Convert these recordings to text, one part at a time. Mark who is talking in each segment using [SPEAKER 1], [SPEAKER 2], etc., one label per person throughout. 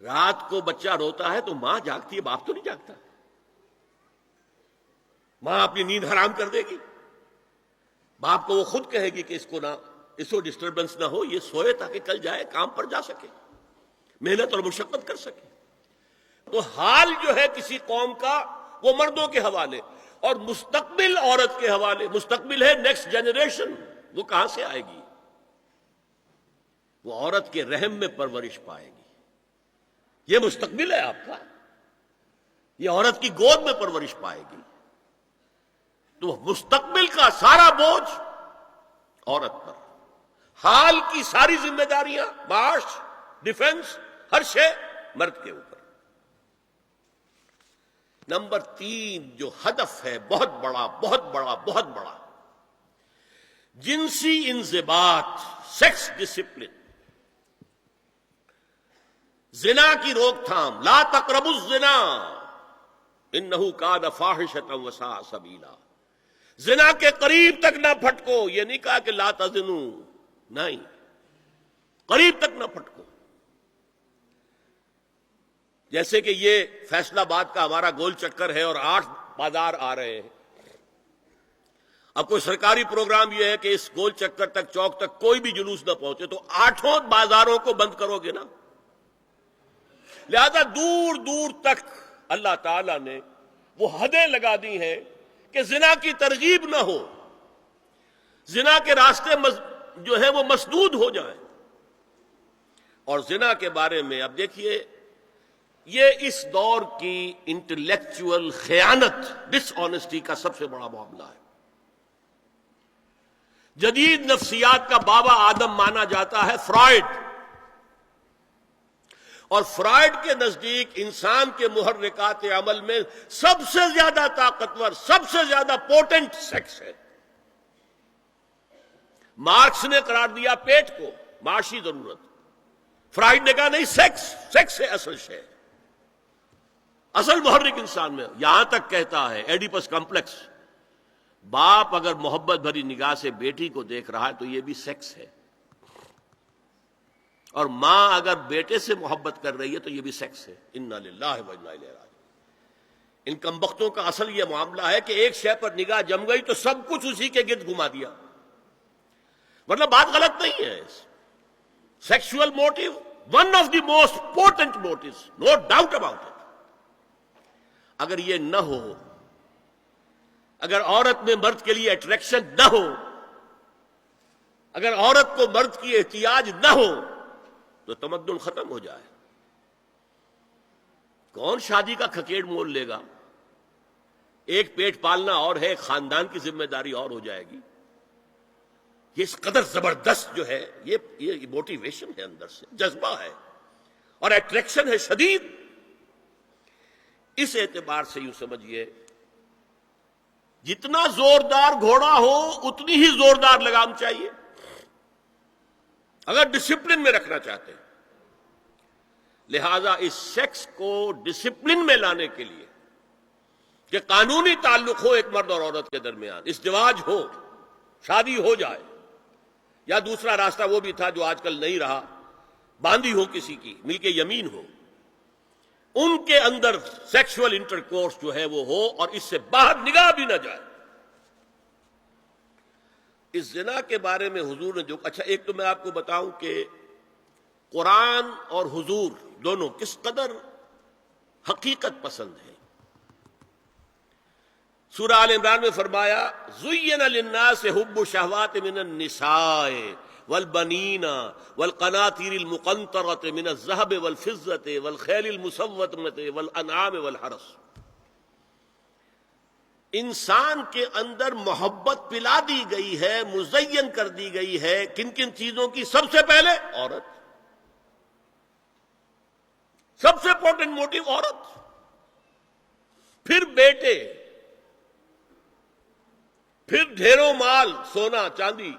[SPEAKER 1] رات کو بچہ روتا ہے تو ماں جاگتی ہے، باپ تو نہیں جاگتا۔ ماں اپنی نیند حرام کر دے گی، باپ کو وہ خود کہے گی کہ اس کو ڈسٹربنس نہ ہو، یہ سوئے تاکہ کل جائے کام پر جا سکے، محنت اور مشقت کر سکے۔ تو حال جو ہے کسی قوم کا وہ مردوں کے حوالے، اور مستقبل عورت کے حوالے۔ مستقبل ہے نیکسٹ جنریشن، وہ کہاں سے آئے گی؟ وہ عورت کے رحم میں پرورش پائے گی۔ یہ مستقبل ہے آپ کا، یہ عورت کی گود میں پرورش پائے گی۔ تو مستقبل کا سارا بوجھ عورت پر، حال کی ساری ذمہ داریاں، معاش، ڈیفنس، ہر شے مرد کے اوپر۔ نمبر 3 جو ہدف ہے بہت بڑا بہت بڑا بہت بڑا، جنسی انضباط، سیکس ڈسپلن، زنا کی روک تھام۔ لا تقربوا الزنا انہ کان فاحشۃ وساء سبیلا۔ زنا کے قریب تک نہ پھٹکو، یہ نہیں کہا کہ لا تزنوا، نہیں، قریب تک نہ پھٹکو۔ جیسے کہ یہ فیصل آباد کا ہمارا گول چکر ہے اور 8 بازار آ رہے ہیں۔ اب کوئی سرکاری پروگرام یہ ہے کہ اس گول چکر تک، چوک تک کوئی بھی جلوس نہ پہنچے، تو 8 بازاروں کو بند کرو گے نا۔ لہذا دور دور تک اللہ تعالیٰ نے وہ حدیں لگا دی ہیں کہ زنا کی ترغیب نہ ہو، زنا کے راستے جو ہے وہ مسدود ہو جائیں۔ اور زنا کے بارے میں اب دیکھیے، یہ اس دور کی انٹلیکچول خیانت، ڈس آنیسٹی کا سب سے بڑا معاملہ ہے۔ جدید نفسیات کا بابا آدم مانا جاتا ہے فرائڈ، اور فرائڈ کے نزدیک انسان کے محرکات عمل میں سب سے زیادہ طاقتور، سب سے زیادہ پوٹنٹ سیکس ہے۔ مارکس نے قرار دیا پیٹ کو معاشی ضرورت، فرائڈ نے کہا نہیں، سیکس ہے اصل شے، اصل محرک انسان میں۔ یہاں تک کہتا ہے ایڈیپس کمپلیکس، باپ اگر محبت بھری نگاہ سے بیٹی کو دیکھ رہا ہے تو یہ بھی سیکس ہے، اور ماں اگر بیٹے سے محبت کر رہی ہے تو یہ بھی سیکس ہے۔ انا للہ و انا الیہ راجعون۔ ان کمبختوں کا اصل یہ معاملہ ہے کہ ایک شے پر نگاہ جم گئی تو سب کچھ اسی کے گرد گھما دیا۔ مطلب بات غلط نہیں ہے، sexual motive one of the most important motives, no doubt about it. اگر یہ نہ ہو، اگر عورت میں مرد کے لیے اٹریکشن نہ ہو، اگر عورت کو مرد کی احتیاج نہ ہو تو تمدن ختم ہو جائے۔ کون شادی کا کھکیڑ مول لے گا؟ ایک پیٹ پالنا اور ہے، ایک خاندان کی ذمہ داری اور ہو جائے گی۔ یہ اس قدر زبردست جو ہے، یہ موٹیویشن ہے، اندر سے جذبہ ہے اور اٹریکشن ہے شدید۔ اس اعتبار سے یوں سمجھیے، جتنا زوردار گھوڑا ہو اتنی ہی زوردار لگام چاہیے اگر ڈسپلن میں رکھنا چاہتے ہیں۔ لہذا اس سیکس کو ڈسپلن میں لانے کے لیے کہ قانونی تعلق ہو ایک مرد اور عورت کے درمیان، ازدواج ہو، شادی ہو جائے، یا دوسرا راستہ وہ بھی تھا جو آج کل نہیں رہا، باندھی ہو کسی کی، مل کے یمین ہو، ان کے اندر سیکشول انٹرکورس جو ہے وہ ہو اور اس سے باہر نگاہ بھی نہ جائے۔ اس زنا کے بارے میں حضور نے جو، اچھا ایک تو میں آپ کو بتاؤں کہ قرآن اور حضور دونوں کس قدر حقیقت پسند ہیں۔ سورہ آل عمران میں فرمایا زُيِّنَ لِلنَّاسِ حُبُّ الشَّهَوَاتِ مِنَ النِّسَاءِ وَالْبَنِينَ وَالْقَنَاطِيرِ الْمُقَنطَرَةِ مِنَ الذَّهَبِ وَالْفِضَّةِ وَالْخَيْلِ الْمُسَوَّمَةِ وَالْأَنْعَامِ وَالْحَرْثِ۔ انسان کے اندر محبت پلا دی گئی ہے، مزین کر دی گئی ہے، کن کن چیزوں کی؟ سب سے پہلے عورت، سب سے امپورٹنٹ موٹیو عورت، پھر بیٹے، پھر ڈھیروں مال، سونا چاندی،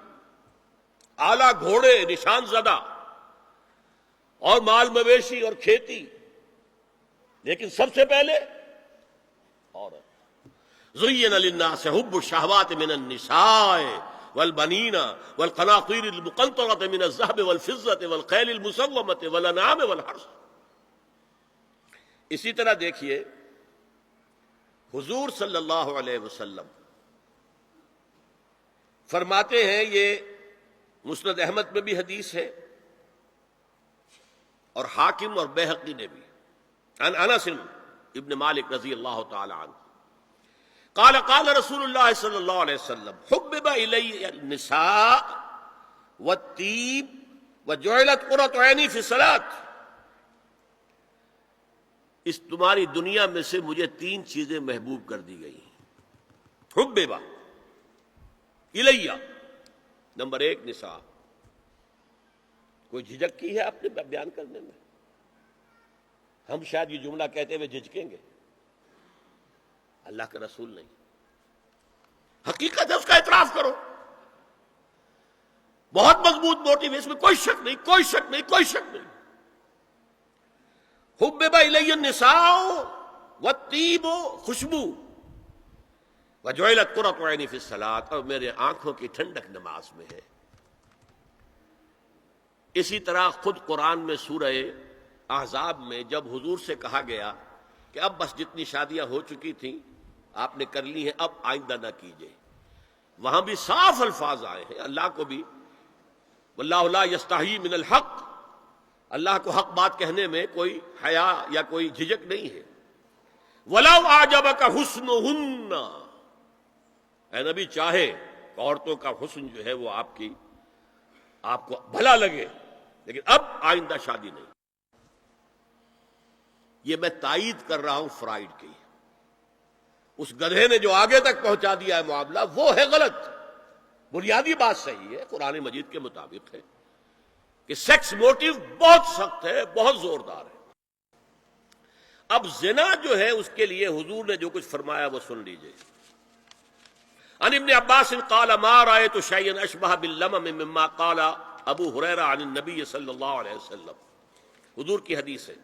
[SPEAKER 1] اعلیٰ گھوڑے، نشان زدہ، اور مال مویشی اور کھیتی، لیکن سب سے پہلے عورت۔ زُيِّنَ لِلنَّاسِ حُبُّ الشَّهَوَاتِ مِنَ النِّسَاءِ وَالْبَنِينَ وَالْقَنَاطِيرِ الْمُقَنطَرَةِ مِنَ الذَّهَبِ وَالْفِضَّةِ وَالْخَيْلِ الْمُسَوَّمَةِ وَالْأَنْعَامِ وَالْحَرْثِ۔ اسی طرح دیکھیے حضور صلی اللہ علیہ وسلم فرماتے ہیں، یہ مسند احمد میں بھی حدیث ہے اور حاکم اور بیہقی نے بھی، عن انس ابن مالک رضی اللہ تعالی عنہ قال قال رسول اللہ صلی اللہ علیہ وسلم حبب الی النساء والطیب وجعلت قرۃ عینی فی الصلاۃ، اس تمہاری دنیا میں سے مجھے 3 چیزیں محبوب کر دی گئی ہیں۔ حبب الی، نمبر 1 نساء، کوئی جھجک کی ہے آپ نے بیان کرنے میں؟ ہم شاید یہ جملہ کہتے ہوئے جھجکیں گے، اللہ کے رسول نہیں، حقیقت ہے، اس کا اعتراف کرو، بہت مضبوط موٹیو ہے، اس میں کوئی شک نہیں، کوئی شک نہیں، کوئی شک نہیں۔ حبب الی النساء والطیب، خوشبو، وجعلت قرۃ عینی فی الصلاۃ، اور میرے آنکھوں کی ٹھنڈک نماز میں ہے۔ اسی طرح خود قرآن میں سورہ احزاب میں جب حضور سے کہا گیا کہ اب بس جتنی شادیاں ہو چکی تھیں آپ نے کر لی ہیں، اب آئندہ نہ کیجیے، وہاں بھی صاف الفاظ آئے ہیں، اللہ کو بھی واللہ لا یستحیی من الحق، اللہ کو حق بات کہنے میں کوئی حیا یا کوئی جھجک نہیں ہے۔ وَلَوْ أَعْجَبَكَ حُسْنُهُنَّ، اے نبی چاہے عورتوں کا حسن جو ہے وہ آپ کو بھلا لگے، لیکن اب آئندہ شادی نہیں۔ یہ میں تائید کر رہا ہوں فرائڈ کی، اس گدھے نے جو آگے تک پہنچا دیا ہے معاملہ وہ ہے غلط، بنیادی بات صحیح ہے، قرآن مجید کے مطابق ہے کہ سیکس موٹیو بہت سخت ہے، بہت زوردار ہے۔ اب زنا جو ہے اس کے لیے حضور نے جو کچھ فرمایا وہ سن لیجئے۔ عن ابن عباس قال ما رأيت شيئا اشبه باللمم مما قال ابو ہریرہ عن النبی صلی اللہ علیہ وسلم، حضور کی حدیث ہے،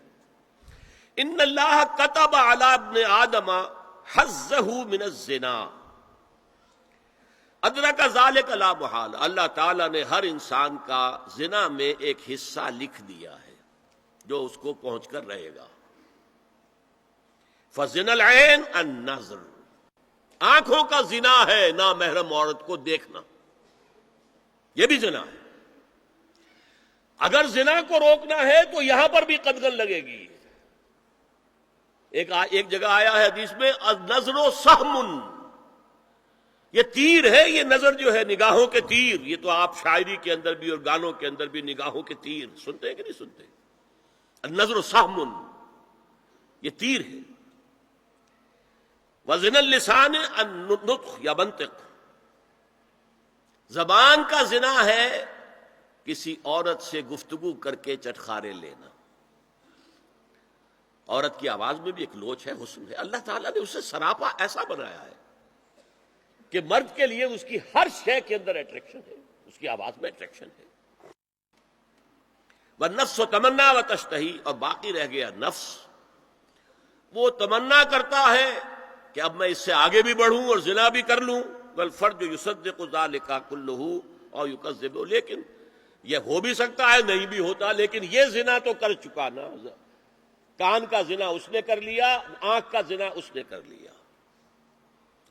[SPEAKER 1] ان اللہ كتب على ابن آدم حظه من الزنا ادرک ذلك لا محال، اللہ تعالیٰ نے ہر انسان کا زنا میں ایک حصہ لکھ دیا ہے جو اس کو پہنچ کر رہے گا۔ فزنا العین النظر، آنکھوں کا زنا ہے نامحرم عورت کو دیکھنا، یہ بھی زنا ہے۔ اگر زنا کو روکنا ہے تو یہاں پر بھی قدغن لگے گی۔ ایک جگہ آیا ہے حدیث میں النظر سہم، یہ تیر ہے، یہ نظر جو ہے نگاہوں کے تیر، یہ تو آپ شاعری کے اندر بھی اور گانوں کے اندر بھی نگاہوں کے تیر سنتے ہیں کہ نہیں سنتے؟ النظر سہم، یہ تیر ہے۔ وزن اللسان النطق یا منطق، زبان کا زنا ہے کسی عورت سے گفتگو کر کے چٹخارے لینا۔ عورت کی آواز میں بھی ایک لوچ ہے، حسن ہے، اللہ تعالیٰ نے اسے سراپا ایسا بنایا ہے کہ مرد کے لیے اس کی ہر شے کے اندر اٹریکشن ہے، اس کی آواز میں اٹریکشن ہے۔ والنفس تمنا و تشتہی، اور باقی رہ گیا نفس، وہ تمنا کرتا ہے کہ اب میں اس سے آگے بھی بڑھوں اور زنا بھی کر لوں، والفرج یصدق ذلک کلہ اور یکذب، لیکن یہ ہو بھی سکتا ہے نہیں بھی ہوتا، لیکن یہ زنا تو کر چکا نا، کان کا زنا اس نے کر لیا، آنکھ کا زنا اس نے کر لیا،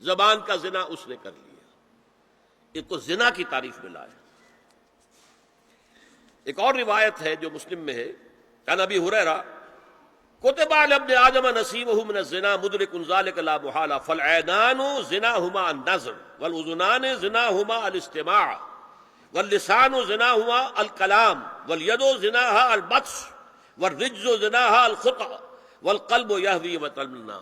[SPEAKER 1] زبان کا زنا اس نے کر لیا، ایک تو زنا کی تعریف میں لائے۔ ایک اور روایت ہے جو مسلم میں ہے، عن ابی ہریرہ کتب علی ابن آدم نصیبہ من الزنا مدرک ذلک لا محالہ فالعینان زناہما النظر والاذنان زناہما الاستماع واللسان زناہما الکلام والید زناہا البطش والرجز زناہا الخطأ والقلب یہوی وتمنا،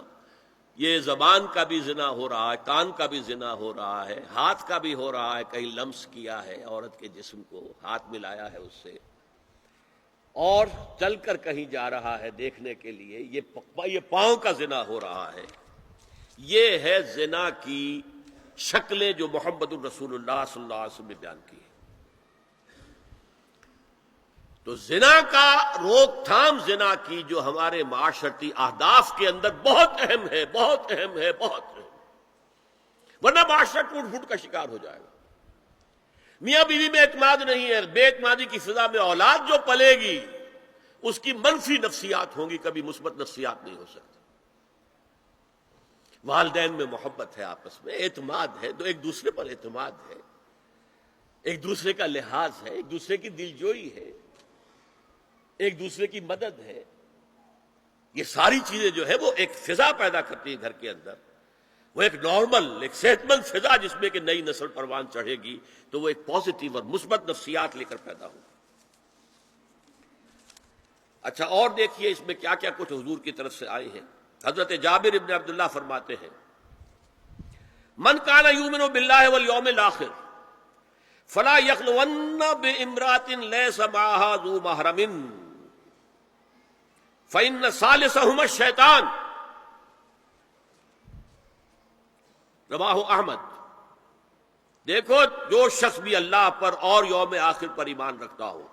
[SPEAKER 1] یہ زبان کا بھی زنا ہو رہا ہے، کان کا بھی زنا ہو رہا ہے، ہاتھ کا بھی ہو رہا ہے، کہیں لمس کیا ہے عورت کے جسم کو، ہاتھ ملایا ہے اس سے، اور چل کر کہیں جا رہا ہے دیکھنے کے لیے، یہ پاؤں کا زنا ہو رہا ہے۔ یہ ہے زنا کی شکلیں جو محمد الرسول اللہ صلی اللہ علیہ وسلم نے بیان کی ہے۔ تو زنا کا روک تھام، زنا کی جو ہمارے معاشرتی اہداف کے اندر بہت اہم ہے، بہت اہم ہے، بہت اہم، ورنہ معاشرہ ٹوٹ پھوٹ کا شکار ہو جائے گا۔ میاں بیوی میں اعتماد نہیں ہے، بے اعتمادی کی فضا میں اولاد جو پلے گی اس کی منفی نفسیات ہوں گی، کبھی مثبت نفسیات نہیں ہو سکتی۔ والدین میں محبت ہے، آپس میں اعتماد ہے، ایک دوسرے پر اعتماد ہے، ایک دوسرے کا لحاظ ہے، ایک دوسرے کی دلجوئی ہے، ایک دوسرے کی مدد ہے۔ یہ ساری چیزیں جو ہے وہ ایک فضا پیدا کرتی ہیں گھر کے اندر، وہ ایک نارمل، ایک صحت مند فضا جس میں کہ نئی نسل پروان چڑھے گی تو وہ ایک پازیٹیو اور مثبت نفسیات لے کر پیدا ہوگی۔ اچھا، اور دیکھیے اس میں کیا کیا کچھ حضور کی طرف سے آئے ہیں۔ حضرت جابر ابن عبداللہ فرماتے ہیں، من کان یؤمن باللہ والیوم الآخر فلا یخلون بامرأۃ لیس معها ذو محرم فإن ثالثہما الشیطان، رواہ احمد۔ دیکھو، جو شخص بھی اللہ پر اور یوم آخر پر ایمان رکھتا ہو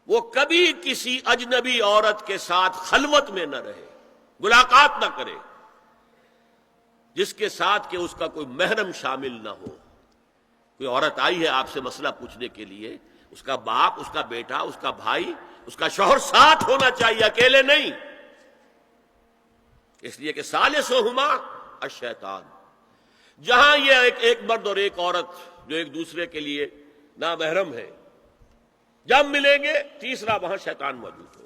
[SPEAKER 1] وہ کبھی کسی اجنبی عورت کے ساتھ خلوت میں نہ رہے، ملاقات نہ کرے جس کے ساتھ کہ اس کا کوئی محرم شامل نہ ہو۔ کوئی عورت آئی ہے آپ سے مسئلہ پوچھنے کے لیے، اس کا باپ، اس کا بیٹا، اس کا بھائی، اس کا شوہر ساتھ ہونا چاہیے، اکیلے نہیں، اس لیے کہ ثالثہما الشیطان۔ جہاں یہ ایک مرد اور ایک عورت جو ایک دوسرے کے لیے نامحرم ہے، جب ملیں گے تیسرا وہاں شیطان موجود ہے۔